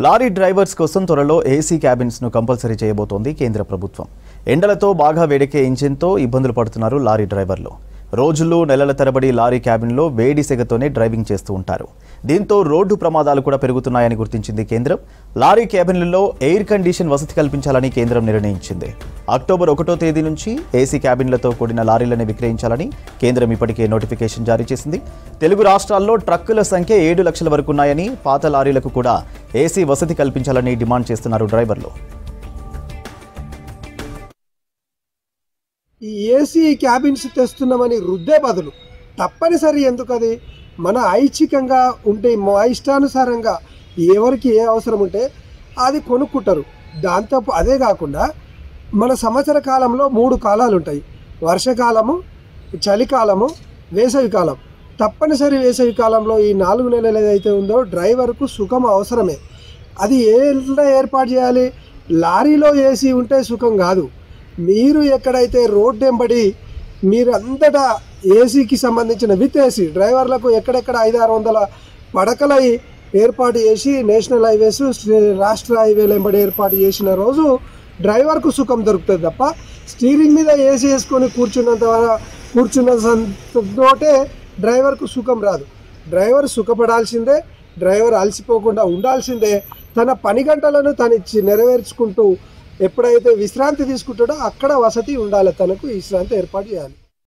Lorry drivers కోసం త్వరలో AC cabins ను కంపల్సరీ చేయబోతోంది కేంద్ర ప్రభుత్వం. ఎండలతో బాగా వేడెక్కే ఇంజిన్తో ఇబ్బందులు పడుతున్నారు లారీ డ్రైవర్లు. రోజులు నెలల తరబడి లారీ క్యాబిన్లో వేడి సెగతోనే డ్రైవింగ్ చేస్తూ ఉంటారు. దీంతో రోడ్డు ప్రమాదాలు కూడా పెరుగుతున్నాయని గుర్తించింది కేంద్రం. లారీ క్యాబిన్లలో ఎయిర్ కండిషన్ వసతి కల్పించాలని కేంద్రం నిర్ణయించింది. అక్టోబర్ 1వ తేదీ నుంచి ఏసీ క్యాబిన్లతో కూడిన లారీలను విక్రయించాలని కేంద్రం ఇప్పటికే నోటిఫికేషన్ జారీ చేసింది. తెలుగు రాష్ట్రాల్లో ట్రక్కుల సంఖ్య 7 లక్షల వరకు ఉన్నాయని, పాత లారీలకు కూడా ఏసీ వసతి కల్పించాలని డిమాండ్ చేస్తున్నారు డ్రైవర్లు. ఈ ఏసీ క్యాబిన్స్ తెస్తున్నామని రుద్దే బదులు తప్పనిసరి ఎందుకది మన ఐచ్ఛికంగా ఉంటే మా ఇష్టానుసారంగా ఎవరికి ఏ అవసరం ఉంటే అది కొనుక్కుంటారు. దాంతో అదే కాకుండా మన సంవత్సర కాలంలో 3 కాలాలు ఉంటాయి: వర్షకాలము, చలికాలము, వేసవికాలం. తప్పనిసరి వేసవి కాలంలో ఈ 4 నెలలు ఏదైతే ఉందో డ్రైవర్కు సుఖం అవసరమే. అది ఏర్పాటు చేయాలి. లారీలో ఏసీ ఉంటే సుఖం కాదు. మీరు ఎక్కడైతే రోడ్డు వెంబడి మీరు అంతటా ఏసీకి సంబంధించిన విత్ ఏసీ డ్రైవర్లకు ఎక్కడెక్కడ 500-600 పడకలు ఏర్పాటు చేసి నేషనల్ హైవేస్, రాష్ట్ర హైవేలు వెంబడి ఏర్పాటు చేసిన రోజు డ్రైవర్కు సుఖం దొరుకుతుంది తప్ప స్టీరింగ్ మీద ఏసీ వేసుకొని కూర్చున్నతోటే డ్రైవర్కు సుఖం రాదు. డ్రైవర్ సుఖపడాల్సిందే, డ్రైవర్ అలసిపోకుండా ఉండాల్సిందే. తన పని గంటలను తను నెరవేర్చుకుంటూ ఎప్పుడైతే విశ్రాంతి తీసుకుంటాడో అక్కడ వసతి ఉండాలి, తనకు విశ్రాంతి ఏర్పాటు చేయాలి.